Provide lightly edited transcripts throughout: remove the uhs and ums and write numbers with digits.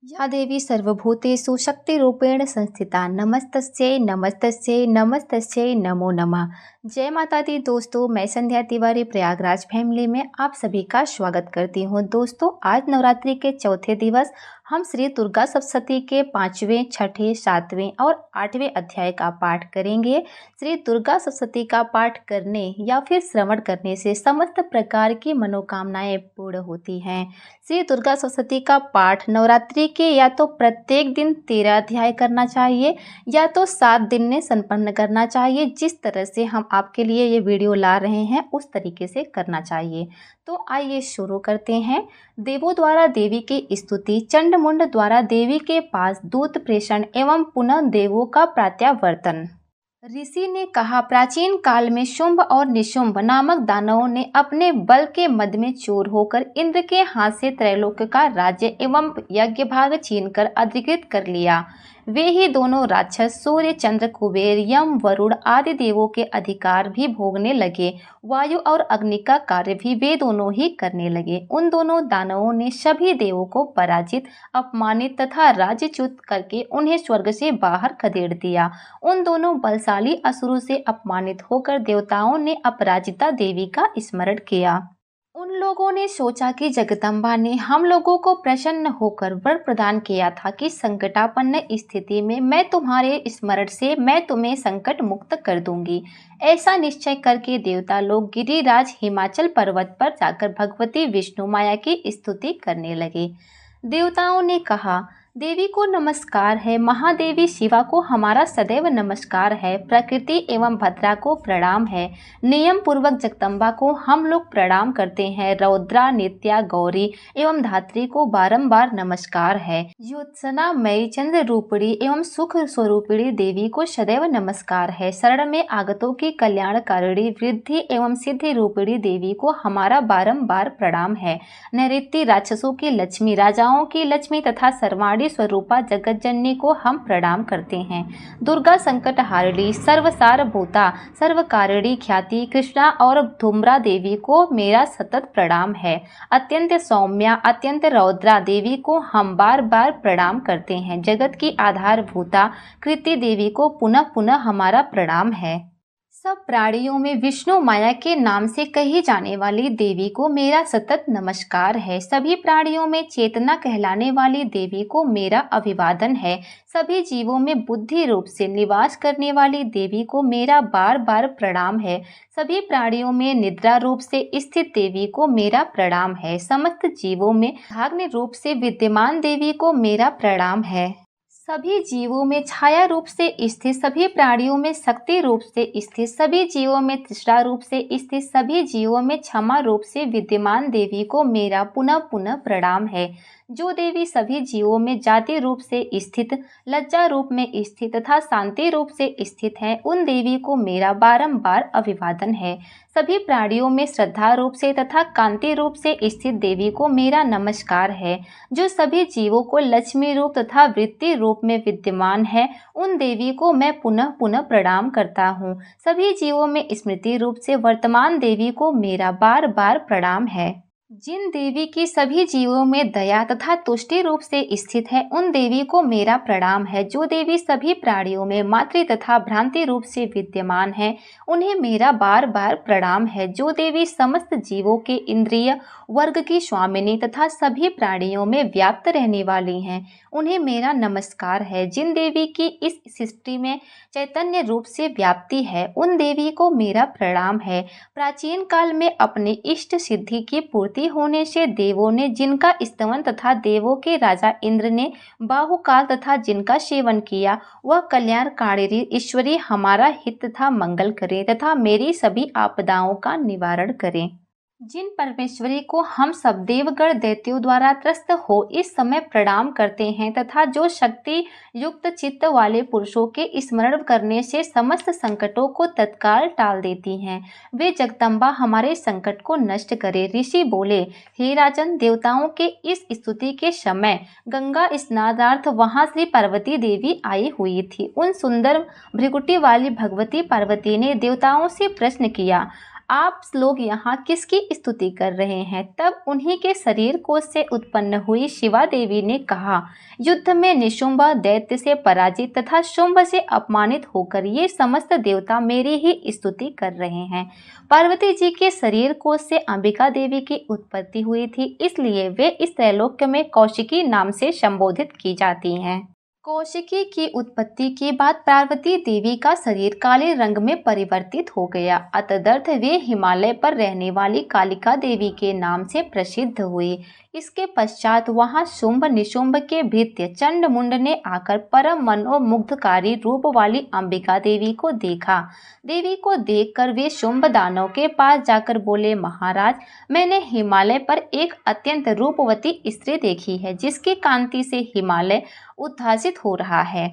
या देवी सर्वभूतेषु शक्तिरूपेण संस्थिता नमस्तस्यै नमस्तस्यै नमस्तस्यै नमो नमः। जय माता दी दोस्तों, मैं संध्या तिवारी प्रयागराज फैमिली में आप सभी का स्वागत करती हूँ। दोस्तों, आज नवरात्रि के चौथे दिवस हम श्री दुर्गा सप्तशती के 5वें, 6ठे, 7वें और 8वें अध्याय का पाठ करेंगे। श्री दुर्गा सप्तशती का पाठ करने या फिर श्रवण करने से समस्त प्रकार की मनोकामनाएं पूर्ण होती हैं। श्री दुर्गा सप्तशती का पाठ नवरात्रि के या तो प्रत्येक दिन 13 अध्याय करना चाहिए या तो 7 दिन में संपन्न करना चाहिए। जिस तरह से हम आपके लिए ये वीडियो ला रहे हैं उस तरीके से करना चाहिए। तो आइए शुरू करते हैं। देवों द्वारा देवी की स्तुति, चंडमुंड द्वारा देवी के पास दूत प्रेषण एवं पुनः देवों का प्रत्यावर्तन। ऋषि ने कहा, प्राचीन काल में शुंभ और निशुंभ नामक दानवों ने अपने बल के मद में चोर होकर इंद्र के हाथ से त्रैलोक्य का राज्य एवं यज्ञ भाग छीनकर अधिकृत कर लिया। वे ही दोनों राक्षस सूर्य, चंद्र, कुबेर, यम, वरुण आदि देवों के अधिकार भी भोगने लगे। वायु और अग्नि का कार्य भी वे दोनों ही करने लगे। उन दोनों दानवों ने सभी देवों को पराजित, अपमानित तथा राज्यच्युत करके उन्हें स्वर्ग से बाहर खदेड़ दिया। उन दोनों बलशाली असुरों से अपमानित होकर देवताओं ने अपराजिता देवी का स्मरण किया। उन लोगों ने सोचा कि जगदम्बा ने हम लोगों को प्रसन्न होकर वर प्रदान किया था कि संकटापन्न स्थिति में मैं तुम्हारे स्मरण से मैं तुम्हें संकट मुक्त कर दूंगी। ऐसा निश्चय करके देवता लोग गिरिराज हिमाचल पर्वत पर जाकर भगवती विष्णु माया की स्तुति करने लगे। देवताओं ने कहा, देवी को नमस्कार है, महादेवी शिवा को हमारा सदैव नमस्कार है, प्रकृति एवं भद्रा को प्रणाम है, नियम पूर्वक जगदम्बा को हम लोग प्रणाम करते हैं, रौद्रा, नित्या, गौरी एवं धात्री को बारंबार नमस्कार है, ज्योत्सना, मई, चंद्र रूपिणी एवं सुख स्वरूपिणी देवी को सदैव नमस्कार है, शरण में आगतों की कल्याणकारिणी वृद्धि एवं सिद्धि रूपिणी देवी को हमारा बारंबार प्रणाम है, नैऋत्य राक्षसों की लक्ष्मी, राजाओं की लक्ष्मी तथा सर्वाणी स्वरूपा जगत जननी को हम प्रणाम करते हैं। दुर्गा संकट हारिणी, सर्वसार भूता, सर्वकारिणी ख्याति कृष्णा और धूम्रा देवी को मेरा सतत प्रणाम है। अत्यंत सौम्या, अत्यंत रौद्रा देवी को हम बार बार प्रणाम करते हैं। जगत की आधारभूता कृति देवी को पुनः पुनः हमारा प्रणाम है। सब प्राणियों में विष्णु माया के नाम से कही जाने वाली देवी को मेरा सतत नमस्कार है। सभी प्राणियों में चेतना कहलाने वाली देवी को मेरा अभिवादन है। सभी जीवों में बुद्धि रूप से निवास करने वाली देवी को मेरा बार बार प्रणाम है। सभी प्राणियों में निद्रा रूप से स्थित देवी को मेरा प्रणाम है। समस्त जीवों में भाग्य रूप से विद्यमान देवी को मेरा प्रणाम है। सभी जीवों में छाया रूप से स्थित, सभी प्राणियों में शक्ति रूप से स्थित, सभी जीवों में तृष्णा रूप से स्थित, सभी जीवों में क्षमा रूप से विद्यमान देवी को मेरा पुनः पुनः प्रणाम है। जो देवी सभी जीवों में जाति रूप से स्थित, लज्जा रूप में स्थित तथा शांति रूप से स्थित है, उन देवी को मेरा बारंबार अभिवादन है। सभी प्राणियों में श्रद्धा रूप से तथा कांति रूप से स्थित देवी को मेरा नमस्कार है। जो सभी जीवों को लक्ष्मी रूप तथा वृत्ति रूप में विद्यमान है, उन देवी को मैं पुनः पुनः प्रणाम करता हूँ। सभी जीवों में स्मृति रूप से वर्तमान देवी को मेरा बार बार प्रणाम है। जिन देवी की सभी जीवों में दया तथा तुष्टि रूप से स्थित है, उन देवी को मेरा प्रणाम है। जो देवी सभी प्राणियों में मातृ तथा भ्रांति रूप से विद्यमान है, उन्हें मेरा बार बार प्रणाम है। जो देवी समस्त जीवों के इंद्रिय वर्ग की स्वामिनी तथा सभी प्राणियों में व्याप्त रहने वाली हैं, उन्हें मेरा नमस्कार है। जिन देवी की इस सृष्टि में चैतन्य रूप से व्याप्ति है, उन देवी को मेरा प्रणाम है। प्राचीन काल में अपने इष्ट सिद्धि की पूर्ति होने से देवों ने जिनका स्तवन तथा देवों के राजा इंद्र ने बाहुकाल तथा जिनका सेवन किया, वह कल्याणकारिणी ईश्वरी हमारा हित तथा मंगल करे तथा मेरी सभी आपदाओं का निवारण करे। जिन परमेश्वरी को हम सब देवगण दैत्यों द्वारा त्रस्त हो इस समय प्रणाम करते हैं तथा जो शक्ति युक्त चित्त वाले पुरुषों के स्मरण करने से समस्त संकटों को तत्काल टाल देती हैं, वे जगदम्बा हमारे संकट को नष्ट करे। ऋषि बोले, हे राजन, देवताओं के इस स्तुति के समय गंगा स्नानार्थ वहां श्री पार्वती देवी आई हुई थी। उन सुंदर भृकुटी वाली भगवती पार्वती ने देवताओं से प्रश्न किया, आप लोग यहाँ किसकी स्तुति कर रहे हैं? तब उन्हीं के शरीर कोश से उत्पन्न हुई शिवा देवी ने कहा, युद्ध में निशुंभ दैत्य से पराजित तथा शुंभ से अपमानित होकर ये समस्त देवता मेरी ही स्तुति कर रहे हैं। पार्वती जी के शरीर कोश से अंबिका देवी की उत्पत्ति हुई थी, इसलिए वे इस त्रैलोक्य में कौशिकी नाम से संबोधित की जाती हैं। कौशिकी की उत्पत्ति के बाद पार्वती देवी का शरीर काले रंग में परिवर्तित हो गया, अतदर्थ वे हिमालय पर रहने वाली कालिका देवी के नाम से प्रसिद्ध हुई। इसके पश्चात वहां शुंभ निशुंभ के भृत्य चंडमुंड ने आकर परम मनोमुग्धकारी रूप वाली अंबिका देवी को देखा। देवी को देखकर वे शुंभ दानव के पास जाकर बोले, महाराज, मैंने हिमालय पर एक अत्यंत रूपवती स्त्री देखी है, जिसकी कांति से हिमालय उद्भासित हो रहा है।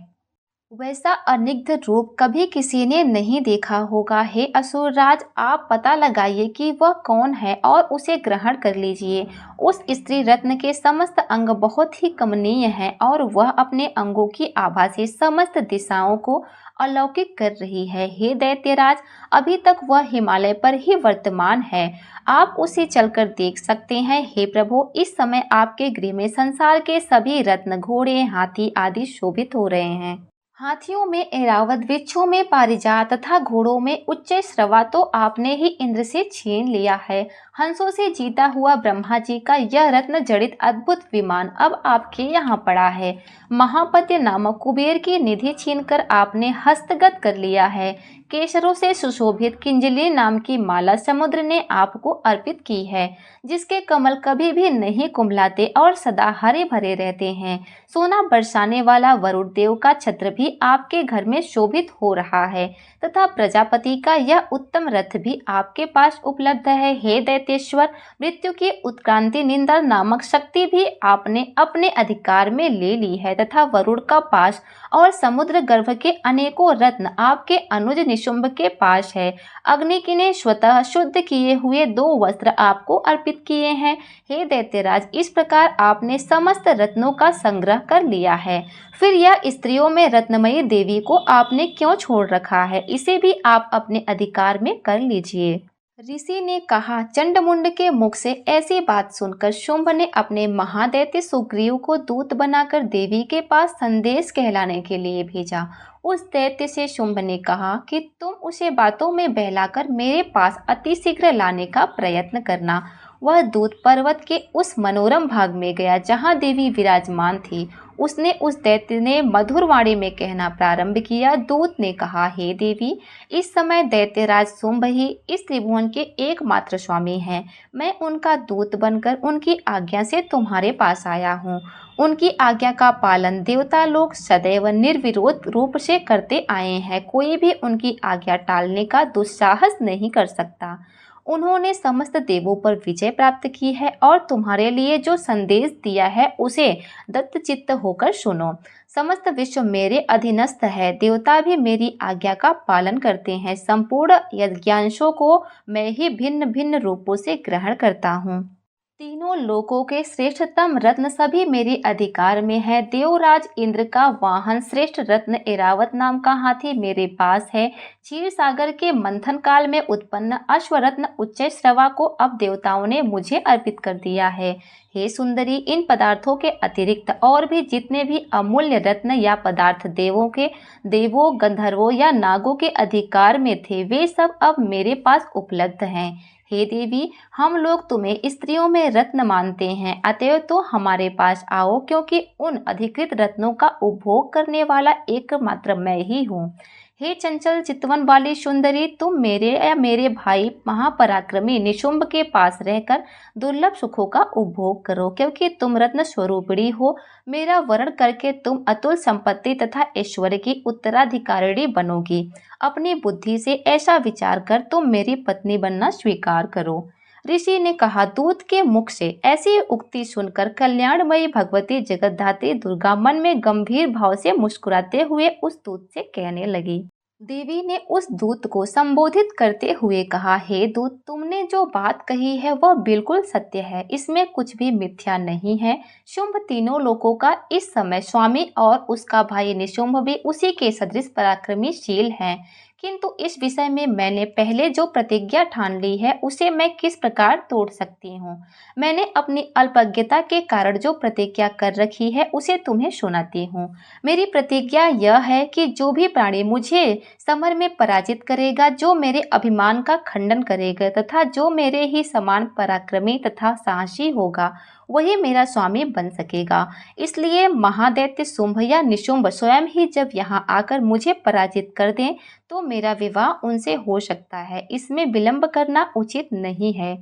वैसा अनिग्ध रूप कभी किसी ने नहीं देखा होगा। हे असुरराज, आप पता लगाइए कि वह कौन है और उसे ग्रहण कर लीजिए। उस स्त्री रत्न के समस्त अंग बहुत ही कमनीय हैं और वह अपने अंगों की आभा से समस्त दिशाओं को अलौकिक कर रही है। हे दैत्यराज, अभी तक वह हिमालय पर ही वर्तमान है, आप उसे चलकर देख सकते हैं। हे प्रभु, इस समय आपके गृह में संसार के सभी रत्न, घोड़े, हाथी आदि शोभित हो रहे हैं। हाथियों में ऐरावत, वृक्षों में पारिजात तथा घोड़ों में उच्च श्रवा तो आपने ही इंद्र से छीन लिया है। हंसों से जीता हुआ ब्रह्मा जी का यह रत्न जड़ित अद्भुत विमान अब आपके यहाँ पड़ा है। महापत्य नामक कुबेर की निधि छीनकर आपने हस्तगत कर लिया है। केसरों से सुशोभित किंजली नाम की माला समुद्र ने आपको अर्पित की है, जिसके कमल कभी भी नहीं कुम्हलाते और सदा हरे भरे रहते हैं। सोना बरसाने वाला वरुण देव का छत्र भी आपके घर में शोभित हो रहा है तथा प्रजापति का यह उत्तम रथ भी आपके पास उपलब्ध है। हे दैत्येश्वर, मृत्यु की उत्क्रांति निंदा नामक शक्ति भी आपने अपने अधिकार में ले ली है तथा वरुण का पाश और समुद्र गर्भ के अनेकों रत्न आपके अनुज निशुंभ के पास है। अग्नि की ने स्वतः शुद्ध किए हुए 2 वस्त्र आपको अर्पित किए हैं। हे दैत्यराज, इस प्रकार आपने समस्त रत्नों का संग्रह कर लिया है। फिर यह स्त्रियों में रत्नमयी देवी को आपने क्यों छोड़ रखा है? इसे भी आप अपने अधिकार में कर लीजिए। ऋषि ने कहा, चंडमुंड के मुख से ऐसी बात सुनकर शुंभ ने अपने महादैत्य सुग्रीव को दूत बनाकर देवी के पास संदेश कहलाने के लिए भेजा। उस दैत्य से शुंभ ने कहा कि तुम उसे बातों में बहलाकर मेरे पास अतिशीघ्र लाने का प्रयत्न करना। वह दूत पर्वत के उस मनोरम भाग में गया जहाँ देवी विराजमान थी। उसने उस दैत्य ने मधुर वाणी में कहना प्रारंभ किया। दूत ने कहा, हे देवी, इस समय दैत्यराज शुंभ ही इस त्रिभुवन के एकमात्र स्वामी हैं। मैं उनका दूत बनकर उनकी आज्ञा से तुम्हारे पास आया हूँ। उनकी आज्ञा का पालन देवता लोग सदैव निर्विरोध रूप से करते आए हैं। कोई भी उनकी आज्ञा टालने का दुस्साहस नहीं कर सकता। उन्होंने समस्त देवों पर विजय प्राप्त की है और तुम्हारे लिए जो संदेश दिया है उसे दत्तचित्त होकर सुनो। समस्त विश्व मेरे अधीनस्थ है, देवता भी मेरी आज्ञा का पालन करते हैं। संपूर्ण यज्ञांशों को मैं ही भिन्न भिन्न रूपों से ग्रहण करता हूँ। तीनों लोकों के श्रेष्ठतम रत्न सभी मेरे अधिकार में है। देवराज इंद्र का वाहन श्रेष्ठ रत्न ऐरावत नाम का हाथी मेरे पास है। क्षीर सागर के मंथन काल में उत्पन्न अश्वरत्न उच्च श्रवा को अब देवताओं ने मुझे अर्पित कर दिया है। हे सुंदरी, इन पदार्थों के अतिरिक्त और भी जितने भी अमूल्य रत्न या पदार्थ देवों, गंधर्वों या नागों के अधिकार में थे, वे सब अब मेरे पास उपलब्ध हैं। हे देवी, हम लोग तुम्हें स्त्रियों में रत्न मानते हैं, अतएव तो हमारे पास आओ, क्योंकि उन अधिकृत रत्नों का उपभोग करने वाला एकमात्र मैं ही हूँ। हे चंचल चितवन वाली सुंदरी, तुम मेरे या मेरे भाई महापराक्रमी निशुंभ के पास रहकर दुर्लभ सुखों का उपभोग करो, क्योंकि तुम रत्न स्वरूपिणी हो। मेरा वरण करके तुम अतुल संपत्ति तथा ऐश्वर्य की उत्तराधिकारिणी बनोगी। अपनी बुद्धि से ऐसा विचार कर तुम मेरी पत्नी बनना स्वीकार करो। ऋषि ने कहा, दूत के मुख से ऐसी उक्ति सुनकर कल्याणमयी भगवती जगतधात्री दुर्गा मन में गंभीर भाव से मुस्कुराते हुए उस दूत से कहने लगी। देवी ने उस दूत को संबोधित करते हुए कहा, हे दूत, तुमने जो बात कही है वह बिल्कुल सत्य है, इसमें कुछ भी मिथ्या नहीं है। शुंभ तीनों लोकों का इस समय स्वामी और उसका भाई निशुंभ भी उसी के सदृश पराक्रमीशील हैं, किंतु इस विषय में मैंने पहले जो प्रतिज्ञा ठान ली है उसे मैं किस प्रकार तोड़ सकती हूँ। मैंने अपनी अल्पज्ञता के कारण जो प्रतिज्ञा कर रखी है उसे तुम्हें सुनाती हूँ। मेरी प्रतिज्ञा यह है कि जो भी प्राणी मुझे समर में पराजित करेगा, जो मेरे अभिमान का खंडन करेगा तथा जो मेरे ही समान पराक्रमी तथा साहसी होगा, वही मेरा स्वामी बन सकेगा। इसलिए महादैत्य शुंभ या निशुंभ स्वयं ही जब यहाँ आकर मुझे पराजित कर दें तो मेरा विवाह उनसे हो सकता है, इसमें विलंब करना उचित नहीं है।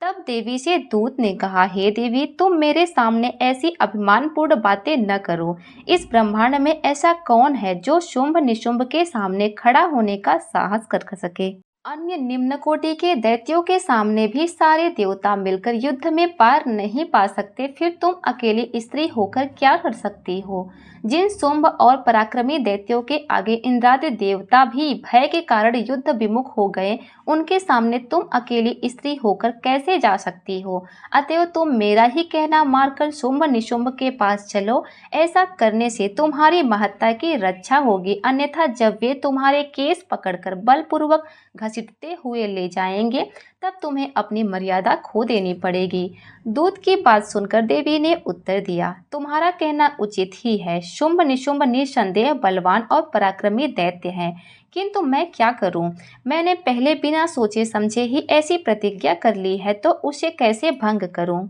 तब देवी से दूत ने कहा, हे देवी, तुम मेरे सामने ऐसी अभिमानपूर्ण बातें न करो। इस ब्रह्मांड में ऐसा कौन है जो शुंभ निशुंभ के सामने खड़ा होने का साहस कर सके। अन्य निम्न कोटि के दैत्यों के सामने भी सारे देवता मिलकर युद्ध में पार नहीं पा सकते, फिर तुम अकेली स्त्री होकर क्या कर सकती हो। जिन शुंभ और पराक्रमी दैत्यों के आगे इंद्रादि देवता भी भय के कारण युद्ध विमुख हो गए, उनके सामने तुम अकेली स्त्री होकर कैसे जा सकती हो। अतएव तुम मेरा ही कहना मानकर शुंभ निशुंभ के पास चलो। ऐसा करने से तुम्हारी महत्ता की रक्षा होगी, अन्यथा जब वे तुम्हारे केस पकड़कर बलपूर्वक घसीटते हुए ले जाएंगे तब तुम्हें अपनी मर्यादा खो देनी पड़ेगी। दूत की बात सुनकर देवी ने उत्तर दिया, तुम्हारा कहना उचित ही है। शुंभ निशुंभ निसंदेह बलवान और पराक्रमी दैत्य हैं, किंतु मैं क्या करूं। मैंने पहले बिना सोचे समझे ही ऐसी प्रतिज्ञा कर ली है, तो उसे कैसे भंग करूं।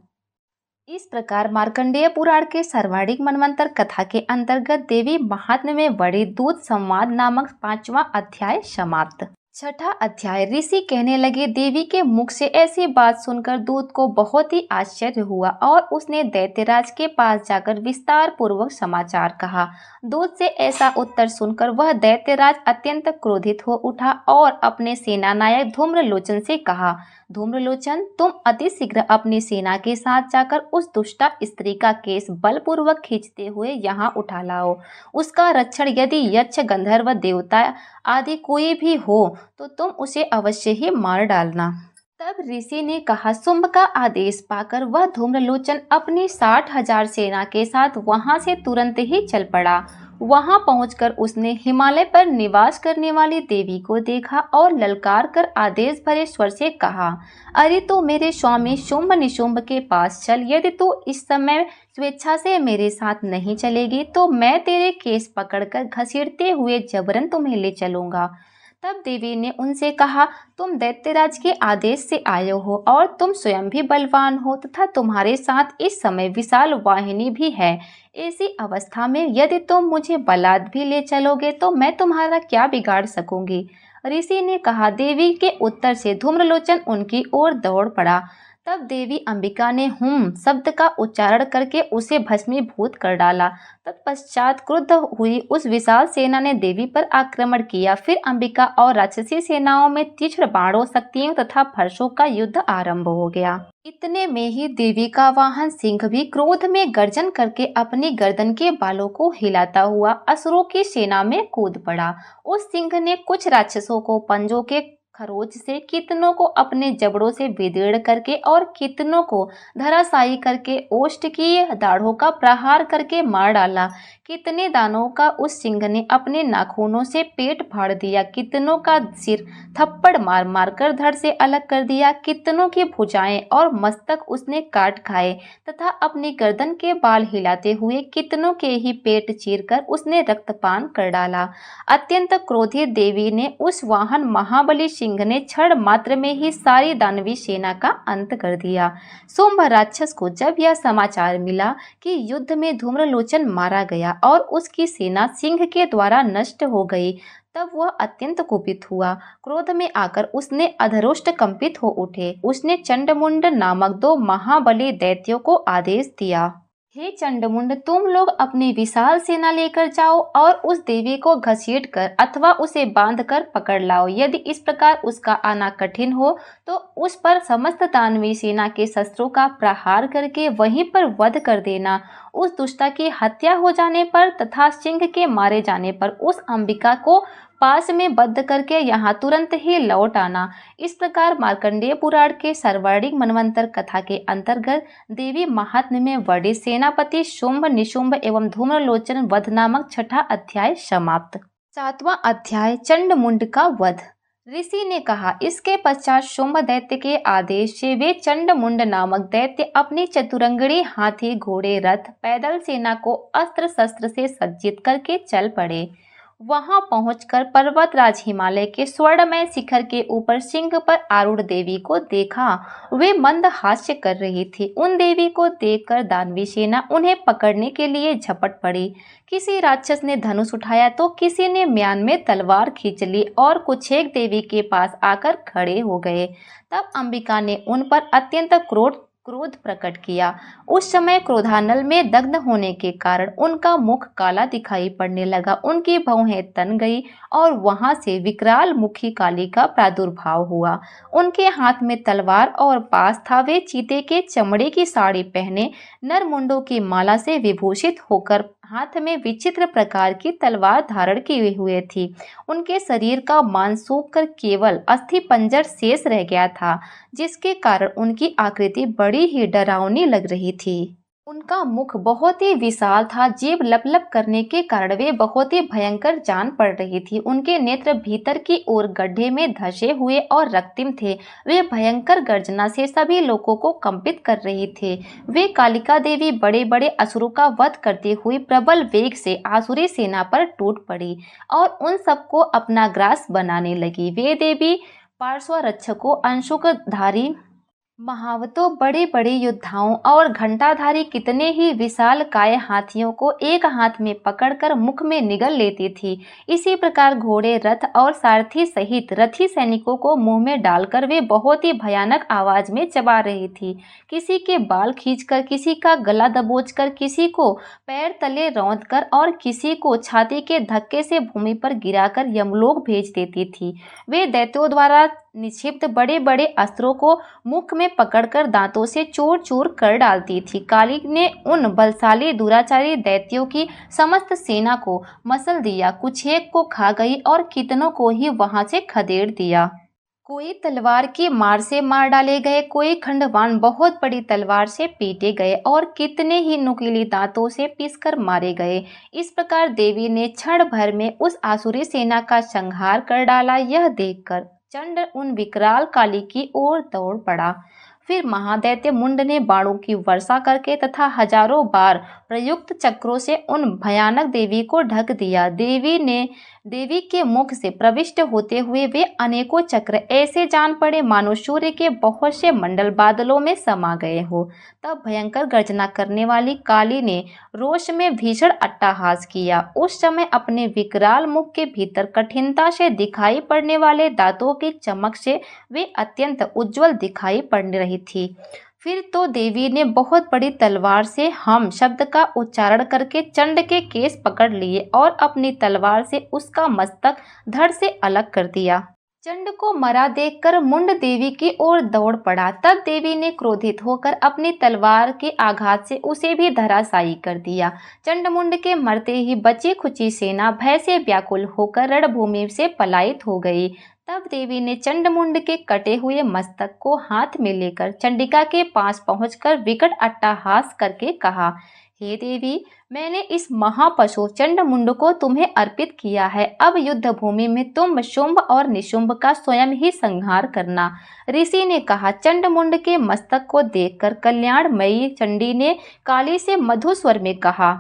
इस प्रकार मार्कंडेय पुराण के सर्वाधिक मनवंतर कथा के अंतर्गत देवी महात्म्य में बड़ी दूत संवाद नामक 5वां अध्याय समाप्त। छठा अध्याय। ऋषि कहने लगे, देवी के मुख से ऐसी बात सुनकर दूत को बहुत ही आश्चर्य हुआ और उसने दैत्यराज के पास जाकर विस्तार पूर्वक समाचार कहा। दूत से ऐसा उत्तर सुनकर वह दैत्यराज अत्यंत क्रोधित हो उठा और अपने सेनानायक धूम्रलोचन से कहा, धूम्रलोचन, तुम अति शीघ्र अपनी सेना के साथ जाकर उस दुष्टा स्त्री का केस बलपूर्वक खींचते हुए यहाँ उठा लाओ। उसका रक्षण यदि यक्ष गंधर्व देवता आदि कोई भी हो तो तुम उसे अवश्य ही मार डालना। तब ऋषि ने कहा, शुंभ का आदेश पाकर वह धूम्रलोचन अपनी 60,000 सेना के साथ वहां से तुरंत ही चल पड़ा। वहां पहुंचकर उसने हिमालय पर निवास करने वाली देवी को देखा और ललकार कर आदेश भरे स्वर से कहा, अरे तो मेरे स्वामी शुंभ निशुंभ के पास चल। यदि तू इस समय स्वेच्छा से मेरे साथ नहीं चलेगी तो मैं तेरे केस पकड़कर घसीटते हुए जबरन तुम्हें ले चलूंगा। तब देवी ने उनसे कहा, तुम दैत्यराज के आदेश से आए हो और तुम स्वयं भी बलवान हो तथा तुम्हारे साथ इस समय विशाल वाहिनी भी है। ऐसी अवस्था में यदि तुम मुझे बलात् भी ले चलोगे तो मैं तुम्हारा क्या बिगाड़ सकूंगी। ऋषि ने कहा। देवी के उत्तर से धूम्रलोचन उनकी ओर दौड़ पड़ा। तब देवी अंबिका ने हुम शब्द का उच्चारण करके उसे भस्मीभूत कर डाला। तत्पश्चात क्रुद्ध हुई उस विशाल सेना ने देवी पर आक्रमण किया। फिर अंबिका और राक्षसी सेनाओं में तीक्ष्ण बाणों, शक्तियों तथा फर्शों का युद्ध आरंभ हो गया। इतने में ही देवी का वाहन सिंह भी क्रोध में गर्जन करके अपनी गर्दन के बालों को हिलाता हुआ असुरों की सेना में कूद पड़ा। उस सिंह ने कुछ राक्षसों को पंजों के खरोच से, कितनों को अपने जबड़ों से विदीर्ण करके और कितनों को धराशायी करके ओष्ठ की दाढ़ों का प्रहार करके मार डाला। कितने दानों का उस सिंह ने अपने नाखूनों से पेट फाड़ दिया। कितनों का सिर थप्पड़ मार मार कर धड़ से अलग कर दिया। कितनों की भुजाएं और मस्तक उसने काट खाए तथा अपनी गर्दन के बाल हिलाते हुए कितनों के ही पेट चीरकर उसने रक्तपान कर डाला। अत्यंत क्रोधित देवी ने उस वाहन महाबली सिंह ने क्षण मात्र में ही सारी दानवी सेना का अंत कर दिया। शुंभ राक्षस को जब यह समाचार मिला कि युद्ध में धूम्रलोचन मारा गया और उसकी सेना सिंह के द्वारा नष्ट हो गई, तब वह अत्यंत कुपित हुआ। क्रोध में आकर उसने अधरोष्ट कंपित हो उठे। उसने चंडमुंड नामक 2 महाबली दैत्यों को आदेश दिया, हे चंडमुंड, तुम लोग अपनी विशाल सेना लेकर जाओ और उस देवी को घसीट कर अथवा उसे बांध कर पकड़ लाओ। यदि इस प्रकार उसका आना कठिन हो तो उस पर समस्त दानवी सेना के शस्त्रों का प्रहार करके वहीं पर वध कर देना। उस दुष्टा की हत्या हो जाने पर तथा सिंह के मारे जाने पर उस अंबिका को पास में बद्ध करके यहाँ तुरंत ही लौट आना। इस प्रकार मार्कंडेय पुराण के सर्वाधिक मनवंतर कथा के अंतर्गत देवी महात्म्य में वर्णित सेनापति शुंभ निशुंभ एवं धूम्रलोचन वध नामक छठा अध्याय समाप्त। सातवां अध्याय चंडमुंड का वध। ऋषि ने कहा, इसके पश्चात शुंभ दैत्य के आदेश से वे चंडमुंड नामक दैत्य अपनी चतुरंगड़ी, हाथी, घोड़े, रथ, पैदल सेना को अस्त्र शस्त्र से सज्जित करके चल पड़े। वहां पहुंचकर पर्वतराज हिमालय के स्वर्णमय शिखर के ऊपर सिंह पर आरूढ़ देवी को देखा। वे मंद हास्य कर रही थी। उन देवी को देखकर दानवी सेना उन्हें पकड़ने के लिए झपट पड़ी। किसी राक्षस ने धनुष उठाया तो किसी ने म्यान में तलवार खींच ली और कुछ एक देवी के पास आकर खड़े हो गए। तब अंबिका ने उन पर अत्यंत क्रोध प्रकट किया। उस समय क्रोधानल में दग्ध होने के कारण उनका मुख काला दिखाई पड़ने लगा। उनकी भौहें तन गई और वहां से विकराल मुखी काली का प्रादुर्भाव हुआ। उनके हाथ में तलवार और पास था। वे चीते के चमड़े की साड़ी पहने, नरमुंडों की माला से विभूषित होकर हाथ में विचित्र प्रकार की तलवार धारण किए हुए थी। उनके शरीर का मांस सूख कर केवल अस्थि पंजर शेष रह गया था, जिसके कारण उनकी आकृति बड़ी ही डरावनी लग रही थी। उनका मुख बहुत ही विशाल था। जीभ लप-लप करने के कारण वे बहुत ही भयंकर जान पड़ रही थी। उनके नेत्र भीतर की ओर गड्ढे में धंसे हुए और रक्तिम थे। वे भयंकर गर्जना से सभी लोगों को कंपित कर रही थे। वे कालिका देवी बड़े बड़े असुरों का वध करती हुई प्रबल वेग से आसुरी सेना पर टूट पड़ी और उन सबको अपना ग्रास बनाने लगी। वे देवी पार्श्वरक्षकों, अंशुकधारी महावतों, बड़े बड़े योद्धाओं और घंटाधारी कितने ही विशाल काय हाथियों को एक हाथ में पकड़कर मुख में निगल लेती थी। इसी प्रकार घोड़े, रथ और सारथी सहित रथी सैनिकों को मुंह में डालकर वे बहुत ही भयानक आवाज में चबा रही थी। किसी के बाल खींचकर, किसी का गला दबोचकर, किसी को पैर तले रौंदकर और किसी को छाती के धक्के से भूमि पर गिराकर यमलोक भेज देती थी। वे दैत्यों द्वारा निक्षिप्त बड़े बड़े अस्त्रों को मुख में पकड़कर दांतों से चूर चूर कर डालती थी। काली ने उन बलशाली दुराचारी दैत्यों की समस्त सेना को मसल दिया। कुछ एक को खा गई और कितनों को ही वहां से खदेड़ दिया। कोई तलवार की मार से मार डाले गए, कोई खंडवान बहुत बड़ी तलवार से पीटे गए और कितने ही नुकीली दांतों से पीसकर मारे गए। इस प्रकार देवी ने क्षण भर में उस आसुरी सेना का संहार कर डाला। यह देखकर चंड उन विकराल काली की ओर दौड़ पड़ा। फिर महादैत्य मुंड ने बाणों की वर्षा करके तथा हजारों बार प्रयुक्त चक्रों से उन भयानक देवी को ढक दिया। देवी के मुख से प्रविष्ट होते हुए वे अनेकों चक्र ऐसे जान पड़े मानो सूर्य के बहुत से मंडल बादलों में समा गए हो। तब भयंकर गर्जना करने वाली काली ने रोष में भीषण अट्टहास किया। उस समय अपने विकराल मुख के भीतर कठिनता से दिखाई पड़ने वाले दांतों की चमक से वे अत्यंत उज्जवल दिखाई पड़ रही थी। फिर तो देवी ने बहुत बड़ी तलवार से हम शब्द का उच्चारण करके चंड के केस पकड़ लिए और अपनी तलवार से उसका मस्तक धड़ से अलग कर दिया। चंड को मरा देखकर मुंड देवी की ओर दौड़ पड़ा। तब देवी ने क्रोधित होकर अपनी तलवार के आघात से उसे भी धराशायी कर दिया। चंडमुंड के मरते ही बची खुची सेना भय से व्याकुल होकर रणभूमि से पलायित हो गई। तब देवी ने चंडमुंड के कटे हुए मस्तक को हाथ में लेकर चंडिका के पास पहुंचकर विकट अट्टहास करके कहा, हे देवी, मैंने इस महापशु चंडमुंड को तुम्हें अर्पित किया है। अब युद्ध भूमि में तुम शुंभ और निशुंभ का स्वयं ही संहार करना। ऋषि ने कहा। चंडमुंड के मस्तक को देखकर कल्याणमयी चंडी ने काली से मधुर स्वर में कहा,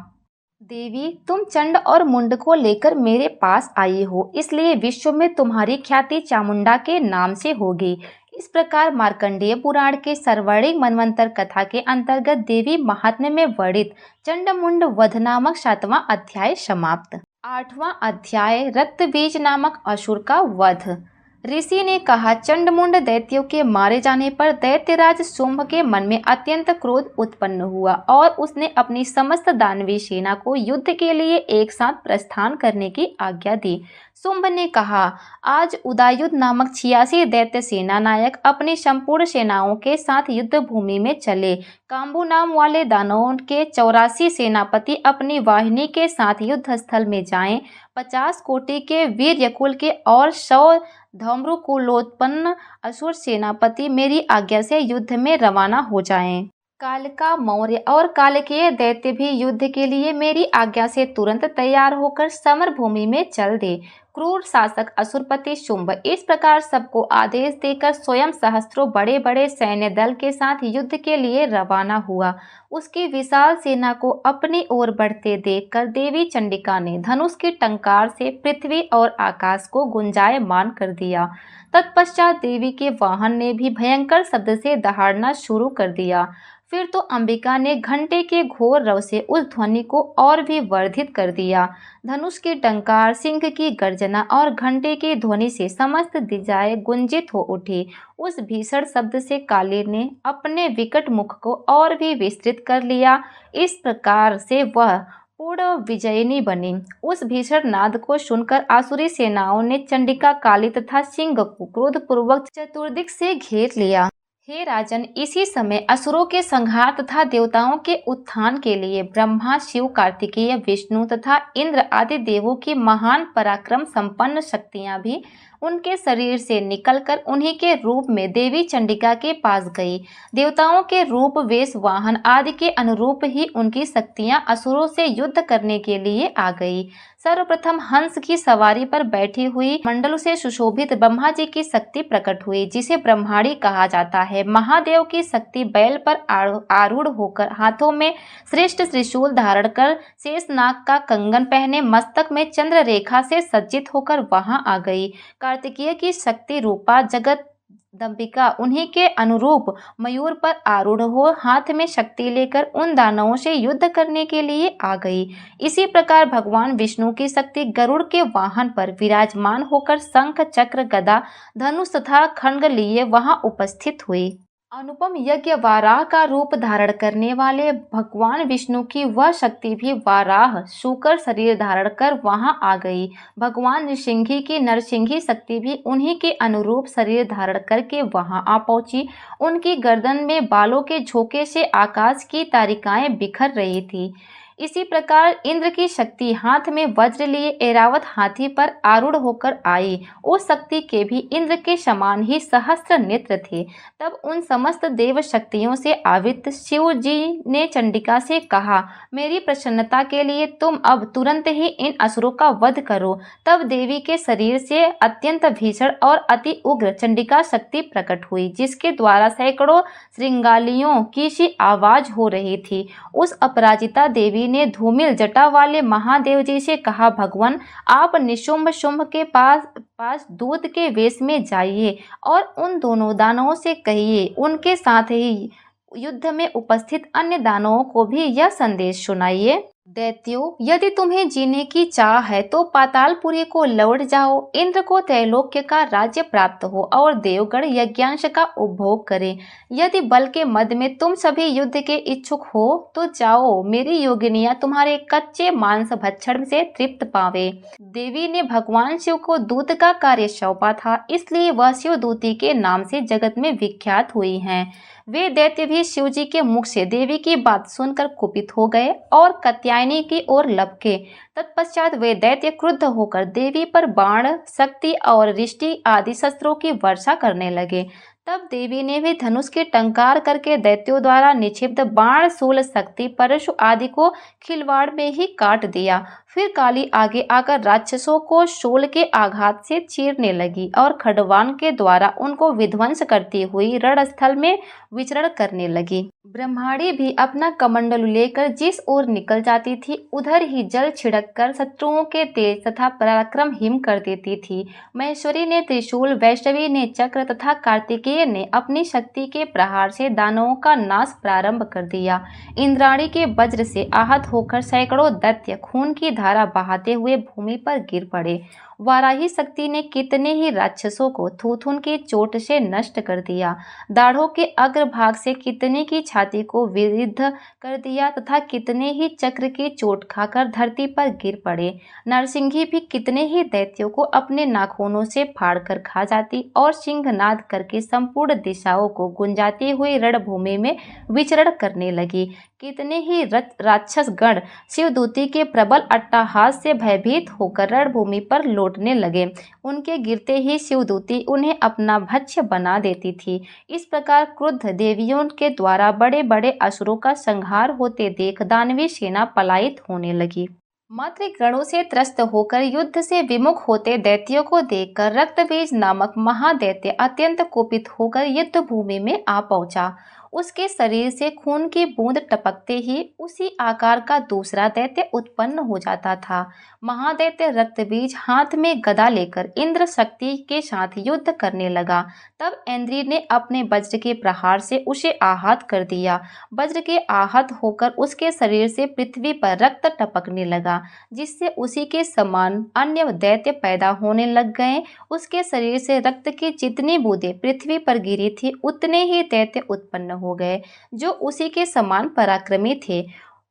देवी, तुम चंड और मुंड को लेकर मेरे पास आई हो, इसलिए विश्व में तुम्हारी ख्याति चामुंडा के नाम से होगी। इस प्रकार मार्कंडेय पुराण के सर्वाणिक मनवंतर कथा के अंतर्गत देवी महात्म्य में वर्णित चंडमुंड वध नामक 7वां अध्याय समाप्त। 8वां अध्याय रक्तबीज नामक असुर का वध। ऋषि ने कहा, चंडमुंड दैत्यों के मारे जाने पर दैत्यराज शुंभ के मन में अत्यंत क्रोध उत्पन्न हुआ और उसने अपनी समस्त दानवी सेना को युद्ध के लिए एक साथ प्रस्थान करने की आज्ञा दी। शुंभ ने कहा, आज उदायुध नामक 86 दैत्य सेना नायक अपनी संपूर्ण सेनाओं के साथ युद्ध भूमि में चले। काम्बू नाम वाले दानवों के 84 सेनापति अपनी वाहिनी के साथ युद्ध स्थल में जाएं। 50 कोटि के वीर यकुल के और 100 धौम्रकुलोत्पन्न असुर सेनापति मेरी आज्ञा से युद्ध में रवाना हो जाएं। कालिका मौर्य और कालिकेय दैत्य भी युद्ध के लिए मेरी आज्ञा से तुरंत तैयार होकर समर भूमि में चल दे। क्रूर शासक असुरपति शुंभ इस प्रकार सबको आदेश देकर स्वयं सहस्त्रों बड़े बड़े सैन्य दल के साथ युद्ध के लिए रवाना हुआ। उसकी विशाल सेना को अपनी ओर बढ़ते देखकर देवी चंडिका ने धनुष की टंकार से पृथ्वी और आकाश को गुंजायमान कर दिया। तत्पश्चात देवी के वाहन ने भी भयंकर शब्द से दहाड़ना शुरू कर दिया। फिर तो अंबिका ने घंटे के घोर रव से उस ध्वनि को और भी वर्धित कर दिया। धनुष की टंकार, सिंह की गर्जना और घंटे की ध्वनि से समस्त दिशाएं गुंजित हो उठी। उस भीषण शब्द से काली ने अपने विकट मुख को और भी विस्तृत कर लिया। इस प्रकार से वह पूर्ण विजयिनी बनी। उस भीषण नाद को सुनकर आसुरी सेनाओं ने चंडिका, काली तथा सिंह को क्रोधपूर्वक चतुर्दिक से घेर लिया। हे राजन, इसी समय असुरों के संहार तथा देवताओं के उत्थान के लिए ब्रह्मा, शिव, कार्तिकेय, विष्णु तथा इंद्र आदि देवों की महान पराक्रम संपन्न शक्तियां भी उनके शरीर से निकलकर उन्हीं के रूप में देवी चंडिका के पास गई। देवताओं के रूप, वेश, वाहन आदि के अनुरूप ही उनकी शक्तियां असुरों से युद्ध करने के लिए आ गई। सर्वप्रथम हंस की सवारी पर बैठी हुई मंडलों से सुशोभित ब्रह्मा जी की शक्ति प्रकट हुई, जिसे ब्रह्माणी कहा जाता है। महादेव की शक्ति बैल पर आरूढ़ होकर, हाथों में श्रेष्ठ त्रिशूल धारण कर, शेषनाग का कंगन पहने, मस्तक में चंद्र रेखा से सज्जित होकर वहां आ गई। कार्तिकेय की शक्ति रूपा जगदम्बिका उन्हीं के अनुरूप मयूर पर आरूढ़ हो हाथ में शक्ति लेकर उन दानवों से युद्ध करने के लिए आ गई। इसी प्रकार भगवान विष्णु की शक्ति गरुड़ के वाहन पर विराजमान होकर शंख, चक्र, गदा, धनुष तथा खड्ग लिए वहां उपस्थित हुई। अनुपम यज्ञ वाराह का रूप धारण करने वाले भगवान विष्णु की वह शक्ति भी वाराह शूकर शरीर धारण कर वहां आ गई। भगवान नृसिंही की नरसिंही शक्ति भी उन्हीं के अनुरूप शरीर धारण करके वहां आ पहुंची। उनकी गर्दन में बालों के झोंके से आकाश की तारिकाएं बिखर रही थी। इसी प्रकार इंद्र की शक्ति हाथ में वज्र लिए ऐरावत हाथी पर आरूढ़ होकर आई। उस शक्ति के भी इंद्र के समान ही सहस्त्र नेत्र थे। तब उन समस्त देव शक्तियों से आवित शिव जी ने चंडिका से कहा, मेरी प्रसन्नता के लिए तुम अब तुरंत ही इन असुरों का वध करो। तब देवी के शरीर से अत्यंत भीषण और अति उग्र चंडिका शक्ति प्रकट हुई, जिसके द्वारा सैकड़ों श्रृंगालियों की सी आवाज हो रही थी। उस अपराजिता देवी ने धूमिल जटा वाले महादेव जी से कहा, भगवान आप निशुंभ शुंभ के पास दूत के वेश में जाइए और उन दोनों दानवों से कहिए, उनके साथ ही युद्ध में उपस्थित अन्य दानवों को भी यह संदेश सुनाइए। दैत्यों, यदि तुम्हें जीने की चाह है तो पातालपुरी को लौट जाओ। इंद्र को त्रैलोक्य का राज्य प्राप्त हो और देवगण यज्ञांश का उपभोग करें। यदि बल के मद में तुम सभी युद्ध के इच्छुक हो तो जाओ, मेरी योगिनियां तुम्हारे कच्चे मांस भक्षण से तृप्त पावे। देवी ने भगवान शिव को दूत का कार्य सौंपा था, इसलिए वह शिवदूती के नाम से जगत में विख्यात हुई हैं। वे दैत्य भी शिव जी के मुख से देवी की बात सुनकर कुपित हो गए और कात्यायनी की ओर लपके। तत्पश्चात वे दैत्य क्रुद्ध होकर देवी पर बाण, शक्ति और रिष्टि आदि शस्त्रों की वर्षा करने लगे। तब देवी ने भी धनुष की टंकार करके दैत्यों द्वारा निक्षिप्त बाण, शूल, शक्ति, परशु आदि को खिलवाड़ में ही काट दिया। फिर काली आगे आकर राक्षसों को शूल के आघात से चीरने लगी और खड्गवान के द्वारा उनको विध्वंस करती हुई रणस्थल में विचरण करने लगी। ब्रह्माणी भी अपना कमंडल लेकर जिस ओर निकल जाती थी, उधर ही जल छिड़क कर शत्रुओं के तेज तथा पराक्रम हिम कर देती थी। महेश्वरी ने त्रिशूल, वैष्णवी ने चक्र तथा कार्तिकेय ने अपनी शक्ति के प्रहार से दानवों का नाश प्रारंभ कर दिया। इंद्राणी के वज्र से आहत होकर सैकड़ों दैत्य खून की धारा बहाते हुए भूमि पर गिर पड़े। वाराही शक्ति ने कितने ही राक्षसों को थूथुन की चोट से नष्ट कर दिया। दाढ़ों के अग्रभाग से कितने की छाती को विरुद्ध कर दिया तथा कितने ही चक्र की चोट खाकर धरती पर गिर पड़े। नरसिंही भी कितने ही दैत्यों को अपने नाखूनों से फाड़कर खा जाती और सिंहनाद करके संपूर्ण दिशाओं को गुंजाती हुई रणभूमि में विचरण करने लगी। कितने ही राक्षस गण शिवदूती के प्रबल अट्टहास से भयभीत होकर रणभूमि पर लौटने लगे। उनके गिरते ही शिवदूती उन्हें अपना भक्ष्य बना देती थी। इस प्रकार क्रुद्ध देवियों के द्वारा बड़े बड़े असुरों का संहार होते देख दानवी सेना पलायित होने लगी। मातृगणों से त्रस्त होकर युद्ध से विमुख होते दैत्यों को देखकर रक्तबीज नामक महादैत्य अत्यंत कुपित होकर युद्ध भूमि में आ पहुंचा। उसके शरीर से खून की बूंद टपकते ही उसी आकार का दूसरा दैत्य उत्पन्न हो जाता था। महादैत्य रक्तबीज हाथ में गदा लेकर इंद्र शक्ति के साथ युद्ध करने लगा। तब इंद्र ने अपने वज्र के प्रहार से उसे आहत कर दिया। वज्र के आहत होकर उसके शरीर से पृथ्वी पर रक्त टपकने लगा, जिससे उसी के समान अन्य दैत्य पैदा होने लग गए। उसके शरीर से रक्त की जितनी बूंदें पृथ्वी पर गिरी थी, उतने ही दैत्य उत्पन्न हो गए जो उसी के समान पराक्रमी थे।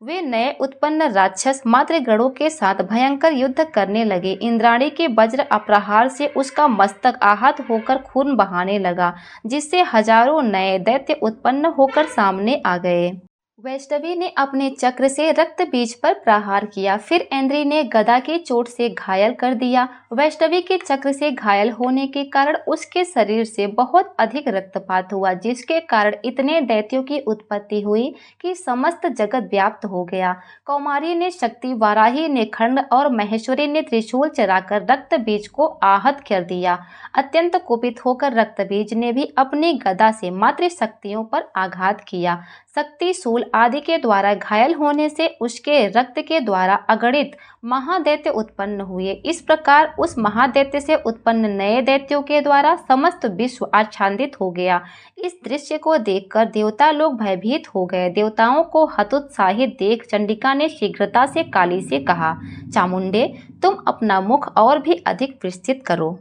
वे नए उत्पन्न राक्षस मातृगणों के साथ भयंकर युद्ध करने लगे। इंद्राणी के वज्र अप्रहार से उसका मस्तक आहत होकर खून बहाने लगा, जिससे हजारों नए दैत्य उत्पन्न होकर सामने आ गए। वैष्णवी ने अपने चक्र से रक्त बीज पर प्रहार किया, फिर इंद्री ने गदा की चोट से घायल कर दिया। वैष्णवी के चक्र से घायल होने के कारण उसके शरीर से बहुत अधिक रक्तपात हुआ, जिसके कारण इतने दैत्यों की उत्पत्ति हुई कि समस्त जगत व्याप्त हो गया। कौमारी ने शक्ति, वाराही ने खंड और महेश्वरी ने त्रिशूल चलाकर रक्त बीज को आहत कर दिया। अत्यंत कुपित होकर रक्त बीज ने भी अपनी गदा से मातृशक्तियों पर आघात किया। शक्ति, शूल आदि के द्वारा घायल होने से उसके रक्त के द्वारा अगणित महादैत्य उत्पन्न हुए। इस प्रकार उस महादैत्य से उत्पन्न नए दैत्यों के द्वारा समस्त विश्व आच्छादित हो गया। इस दृश्य को देखकर देवता लोग भयभीत हो गए। देवताओं को हतोत्साहित देख चंडिका ने शीघ्रता से काली से कहा, चामुंडे, तुम अपना मुख और भी अधिक विस्तृत करो।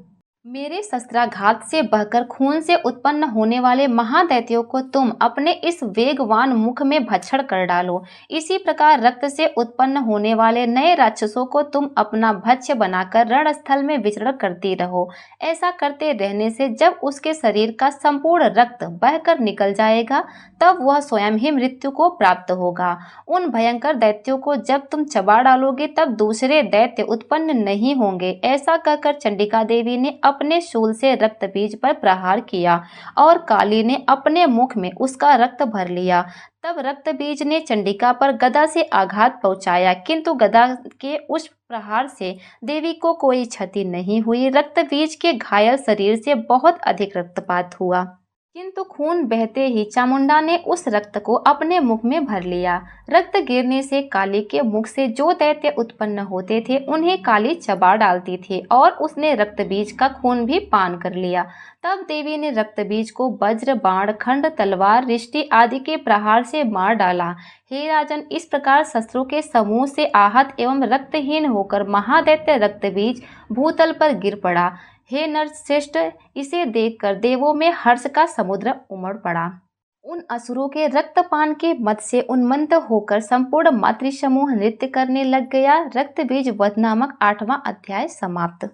मेरे शस्त्राघात से बहकर खून से उत्पन्न होने वाले महादैत्यों को तुम अपने इस वेगवान मुख में भक्षण कर डालो। इसी प्रकार रक्त से उत्पन्न होने वाले नए राक्षसों को तुम अपना भक्ष्य बनाकर रणस्थल में विचरण करती रहो। ऐसा करते रहने से जब उसके शरीर का संपूर्ण रक्त बहकर निकल जाएगा, तब वह स्वयं ही मृत्यु को प्राप्त होगा। उन भयंकर दैत्यों को जब तुम चबा डालोगे, तब दूसरे दैत्य उत्पन्न नहीं होंगे। ऐसा कहकर चंडिका देवी ने अपने शूल से रक्त बीज पर प्रहार किया और काली ने अपने मुख में उसका रक्त भर लिया। तब रक्त बीज ने चंडिका पर गदा से आघात पहुंचाया, किंतु गदा के उस प्रहार से देवी को कोई क्षति नहीं हुई। रक्त बीज के घायल शरीर से बहुत अधिक रक्तपात हुआ, किंतु खून बहते ही चामुंडा ने उस रक्त को अपने मुख में भर लिया। रक्त गिरने से काली के मुख से जो दैत्य उत्पन्न होते थे, उन्हें काली चबा डालती थी और उसने रक्त बीज का खून भी पान कर लिया। तब देवी ने रक्त बीज को वज्र, बाण, खंड, तलवार, रिष्टि आदि के प्रहार से मार डाला। हे राजन, इस प्रकार शस्त्रों के समूह से आहत एवं रक्तहीन होकर महादैत्य रक्त बीज भूतल पर गिर पड़ा। हे नरश्रेष्ठ, इसे देखकर देवों में हर्ष का समुद्र उमड़ पड़ा। उन असुरों के रक्तपान के मद से उन्मत्त होकर संपूर्ण मातृ समूह नृत्य करने लग गया। रक्त बीज वध नामक 8वां अध्याय समाप्त।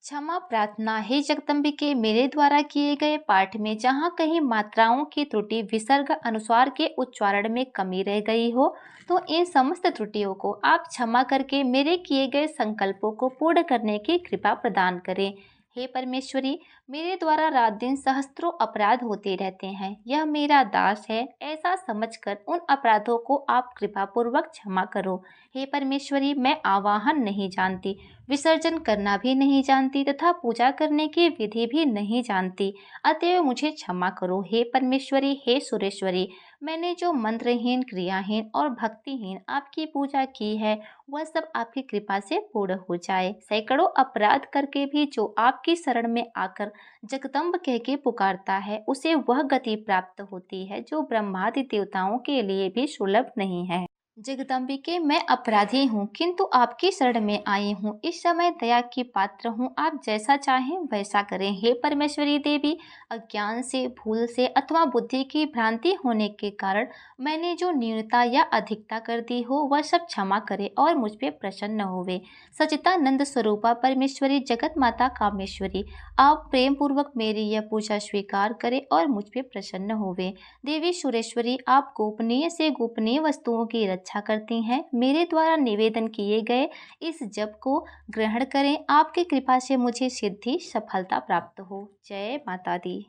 क्षमा प्रार्थना। हे जगदम्बिके, मेरे द्वारा किए गए पाठ में जहाँ कहीं मात्राओं की त्रुटि, विसर्ग, अनुस्वार के उच्चारण में कमी रह गई हो, तो इन समस्त त्रुटियों को आप क्षमा करके मेरे किए गए संकल्पों को पूर्ण करने की कृपा प्रदान करें। हे परमेश्वरी, मेरे द्वारा रात दिन सहस्त्रों अपराध होते रहते हैं। यह मेरा दास है, ऐसा समझकर उन अपराधों को आप कृपा पूर्वक क्षमा करो। हे परमेश्वरी, मैं आवाहन नहीं जानती, विसर्जन करना भी नहीं जानती तथा पूजा करने की विधि भी नहीं जानती, अतएव मुझे क्षमा करो। हे परमेश्वरी, हे सुरेश्वरी, मैंने जो मंत्रहीन, क्रियाहीन और भक्तिहीन आपकी पूजा की है, वह सब आपकी कृपा से पूर्ण हो जाए। सैकड़ों अपराध करके भी जो आपकी शरण में आकर जगदम्ब कह के पुकारता है, उसे वह गति प्राप्त होती है जो ब्रह्मादि देवताओं के लिए भी सुलभ नहीं है। जगदम्बिके मैं अपराधी हूँ, किंतु आपकी शरण में आई हूँ। इस समय दया की पात्र हूँ, आप जैसा चाहें वैसा करें। हे परमेश्वरी देवी, अज्ञान से, भूल से अथवा बुद्धि की भ्रांति होने के कारण मैंने जो न्यूनता या अधिकता कर दी हो वह सब क्षमा करे और मुझ पे प्रसन्न होवे। सच्चिदानंद स्वरूपा परमेश्वरी जगत माता कामेश्वरी, आप प्रेम पूर्वक मेरी यह पूजा स्वीकार करें और मुझ पे प्रसन्न होवे। देवी सुरेश्वरी, आप गोपनीय से गोपनीय वस्तुओं की रक्षा करती हैं। मेरे द्वारा निवेदन किए गए इस जप को ग्रहण करें। आपकी कृपा से मुझे सिद्धि सफलता प्राप्त हो। जय माता दी।